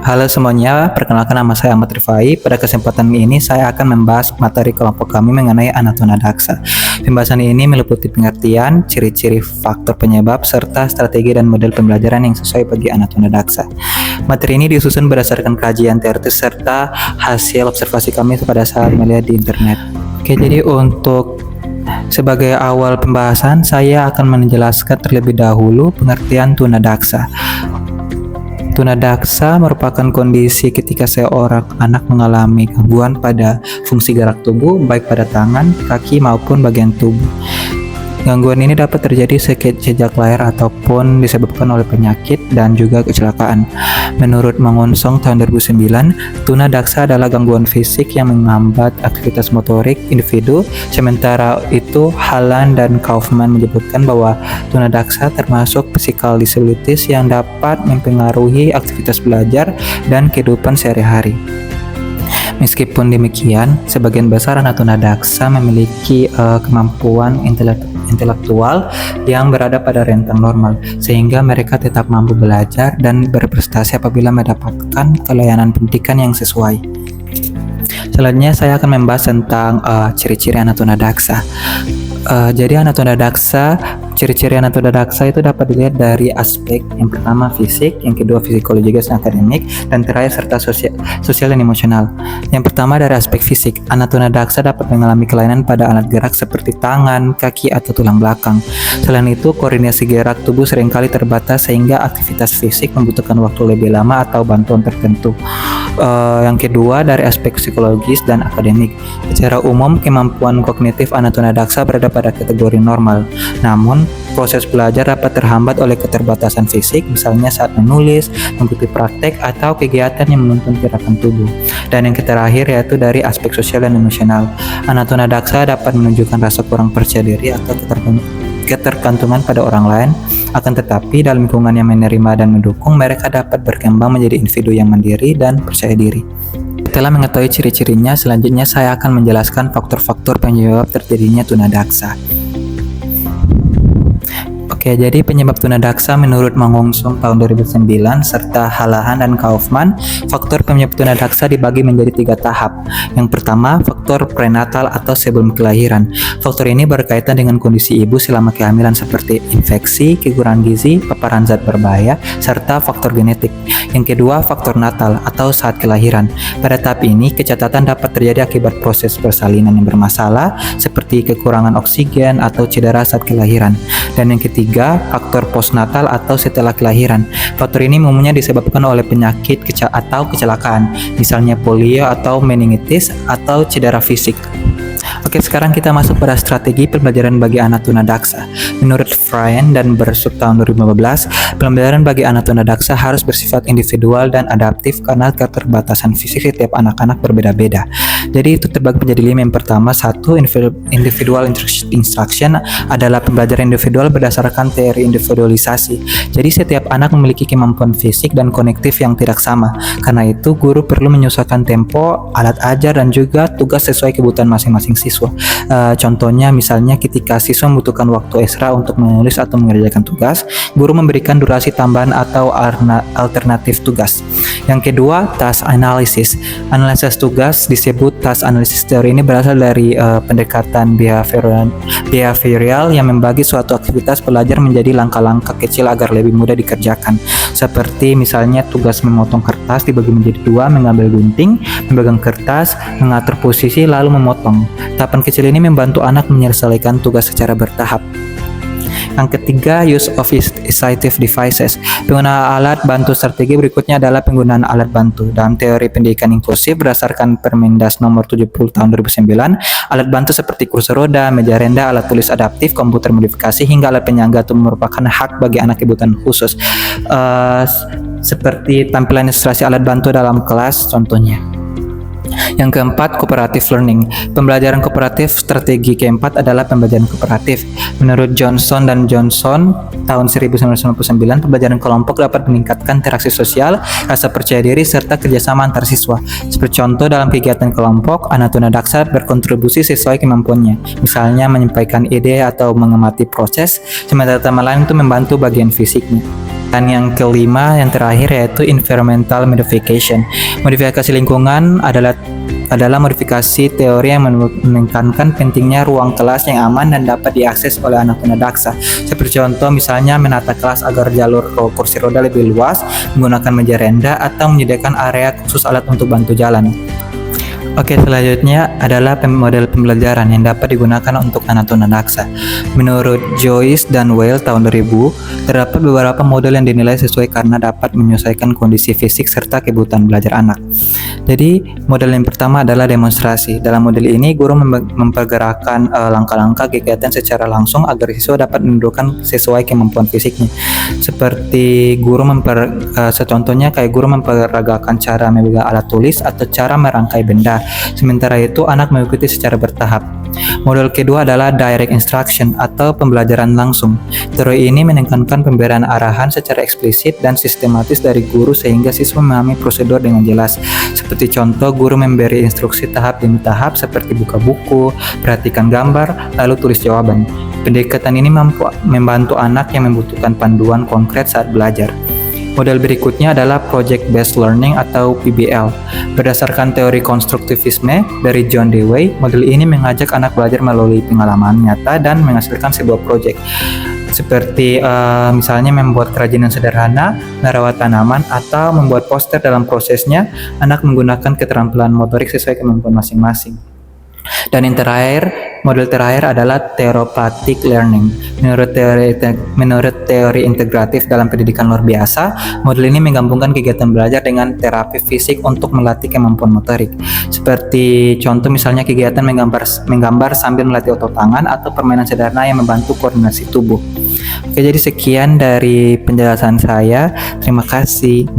Halo semuanya, perkenalkan nama saya Ahmad Rifai. Pada kesempatan ini saya akan membahas materi kelompok kami mengenai Anatuna Daksa. Pembahasan ini meliputi pengertian, ciri-ciri faktor penyebab, serta strategi dan model pembelajaran yang sesuai bagi Anatuna Daksa. Materi ini disusun berdasarkan kajian teoritis serta hasil observasi kami pada saat melihat di internet. Oke, jadi untuk sebagai awal pembahasan, saya akan menjelaskan terlebih dahulu pengertian tuna daksa. Tuna daksa merupakan kondisi ketika seorang anak mengalami gangguan pada fungsi gerak tubuh, baik pada tangan, kaki, maupun bagian tubuh. Gangguan ini dapat terjadi sejak lahir ataupun disebabkan oleh penyakit dan juga kecelakaan. Menurut Mangunsong tahun 2009, tuna daksa adalah gangguan fisik yang menghambat aktivitas motorik individu. Sementara itu, Hallan dan Kaufman menyebutkan bahwa tuna daksa termasuk physical disabilities yang dapat mempengaruhi aktivitas belajar dan kehidupan sehari-hari. Meskipun demikian, sebagian besar anak tuna daksa memiliki kemampuan intelektual yang berada pada rentang normal, sehingga mereka tetap mampu belajar dan berprestasi apabila mendapatkan pelayanan pendidikan yang sesuai. Selanjutnya saya akan membahas tentang ciri-ciri anak tuna daksa. Jadi anak tuna daksa, ciri-ciri anak tuna daksa itu dapat dilihat dari aspek yang pertama fisik, yang kedua psikologis dan akademik, dan terakhir serta sosial dan emosional. Yang pertama dari aspek fisik, anak tuna daksa dapat mengalami kelainan pada alat gerak seperti tangan, kaki, atau tulang belakang. Selain itu, koordinasi gerak tubuh seringkali terbatas sehingga aktivitas fisik membutuhkan waktu lebih lama atau bantuan tertentu. Yang kedua dari aspek psikologis dan akademik. Secara umum, kemampuan kognitif anak tuna daksa berada pada kategori normal. Namun, proses belajar dapat terhambat oleh keterbatasan fisik, misalnya saat menulis, mengikuti praktek, atau kegiatan yang menuntut gerakan tubuh. Dan yang terakhir yaitu dari aspek sosial dan emosional. Anak tuna daksa dapat menunjukkan rasa kurang percaya diri atau ketergantungan pada orang lain. Akan tetapi dalam lingkungan yang menerima dan mendukung, mereka dapat berkembang menjadi individu yang mandiri dan percaya diri. Setelah mengetahui ciri-cirinya, selanjutnya saya akan menjelaskan faktor-faktor penyebab terjadinya tuna daksa. Oke, jadi penyebab tuna daksa menurut Mangunsong tahun 2009 serta Hallan dan Kaufman, faktor penyebab tuna daksa dibagi menjadi 3 tahap. Yang pertama, faktor prenatal atau sebelum kelahiran. Faktor ini berkaitan dengan kondisi ibu selama kehamilan seperti infeksi, kekurangan gizi, paparan zat berbahaya, serta faktor genetik. Yang kedua, faktor natal atau saat kelahiran. Pada tahap ini, kecacatan dapat terjadi akibat proses persalinan yang bermasalah seperti kekurangan oksigen atau cedera saat kelahiran. Dan yang ketiga, faktor postnatal atau setelah kelahiran. Faktor ini umumnya disebabkan oleh penyakit atau kecelakaan, misalnya polio atau meningitis atau cedera fisik. Oke, sekarang kita masuk pada strategi pembelajaran bagi anak tuna daksa. Menurut Fryen dan Bersuk tahun 2015, pembelajaran bagi anak tuna daksa harus bersifat individual dan adaptif karena keterbatasan fisik setiap anak-anak berbeda-beda. Jadi itu terbagi menjadi 5. Yang pertama, 1. Individual instruction adalah pembelajaran individual berdasarkan teori individualisasi. Jadi setiap anak memiliki kemampuan fisik dan kognitif yang tidak sama. Karena itu, guru perlu menyesuaikan tempo, alat ajar, dan juga tugas sesuai kebutuhan masing-masing siswa. Contohnya misalnya ketika siswa membutuhkan waktu ekstra untuk menulis atau mengerjakan tugas, guru memberikan durasi tambahan atau alternatif tugas. Yang kedua, task analysis. Analisis tugas disebut task analysis. Teori ini berasal dari pendekatan behavioral yang membagi suatu aktivitas belajar menjadi langkah-langkah kecil agar lebih mudah dikerjakan. Seperti misalnya tugas memotong kertas dibagi menjadi 2, mengambil gunting, memegang kertas, mengatur posisi, lalu memotong. Tahapan kecil ini membantu anak menyelesaikan tugas secara bertahap. Yang ketiga, use of assistive devices. Penggunaan alat bantu. Strategi berikutnya adalah penggunaan alat bantu. Dalam teori pendidikan inklusif berdasarkan Permendas nomor 70 tahun 2009, alat bantu seperti kursi roda, meja rendah, alat tulis adaptif, komputer modifikasi, hingga alat penyangga itu merupakan hak bagi anak kebutuhan khusus. Seperti tampilan ilustrasi alat bantu dalam kelas contohnya. Yang keempat, cooperative learning. Pembelajaran kooperatif. Strategi keempat adalah pembelajaran kooperatif. Menurut Johnson dan Johnson tahun 1999, pembelajaran kelompok dapat meningkatkan interaksi sosial, rasa percaya diri, serta kerjasama antar siswa. Seperti contoh dalam kegiatan kelompok, anak tuna daksa berkontribusi sesuai kemampuannya. Misalnya menyampaikan ide atau mengamati proses, sementara teman lain itu membantu bagian fisiknya. Dan yang kelima, yang terakhir yaitu environmental modification. Modifikasi lingkungan adalah modifikasi teori yang menekankan pentingnya ruang kelas yang aman dan dapat diakses oleh anak tunadaksa. Seperti contoh misalnya menata kelas agar jalur kursi roda lebih luas, menggunakan meja rendah, atau menyediakan area khusus alat untuk bantu jalan. Oke, selanjutnya adalah model pembelajaran yang dapat digunakan untuk anak tunadaksa. Menurut Joyce dan Weil tahun 2000, terdapat beberapa model yang dinilai sesuai karena dapat menyesuaikan kondisi fisik serta kebutuhan belajar anak. Jadi, model yang pertama adalah demonstrasi. Dalam model ini, guru mempergerakkan langkah-langkah kegiatan secara langsung agar siswa dapat menunjukkan sesuai kemampuan fisiknya. Seperti contohnya kayak guru memperagakan cara memegang alat tulis atau cara merangkai benda. Sementara itu, anak mengikuti secara bertahap. Model kedua adalah direct instruction atau pembelajaran langsung. Teori ini menekankan pemberian arahan secara eksplisit dan sistematis dari guru sehingga siswa memahami prosedur dengan jelas. Seperti contoh, guru memberi instruksi tahap demi tahap seperti buka buku, perhatikan gambar, lalu tulis jawaban. Pendekatan ini membantu anak yang membutuhkan panduan konkret saat belajar. Model berikutnya adalah Project Based Learning atau PBL. Berdasarkan teori konstruktivisme dari John Dewey, model ini mengajak anak belajar melalui pengalaman nyata dan menghasilkan sebuah proyek. Seperti misalnya membuat kerajinan sederhana, merawat tanaman, atau membuat poster. Dalam prosesnya, anak menggunakan keterampilan motorik sesuai kemampuan masing-masing. Dan yang terakhir, model terakhir adalah therapeutic learning. Menurut teori integratif dalam pendidikan luar biasa, model ini menggabungkan kegiatan belajar dengan terapi fisik untuk melatih kemampuan motorik. Seperti contoh misalnya kegiatan menggambar sambil melatih otot tangan atau permainan sederhana yang membantu koordinasi tubuh. Oke, jadi sekian dari penjelasan saya. Terima kasih.